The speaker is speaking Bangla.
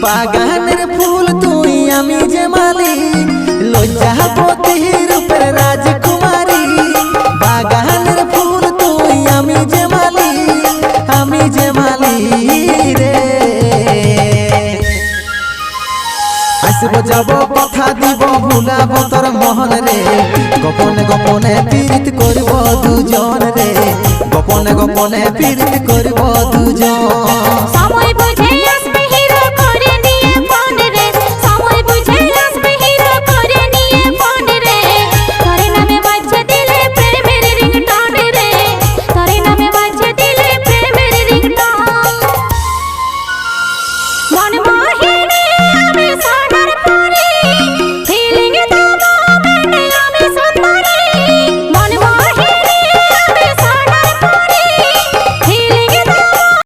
বাগানের ফুল তুই আমি যে মালি, লজ্জাপতি রূপের রাজকুমারী। বাগানের ফুল তুই আমি যে মালি, আমি যে মালি রে। আসব যাব কথা দিব ভুলাব তোর মহন রে, গোপনে গোপনে পীড়িত করব দুজন রে, গোপনে গোপনে পীড়িত করব দুজন।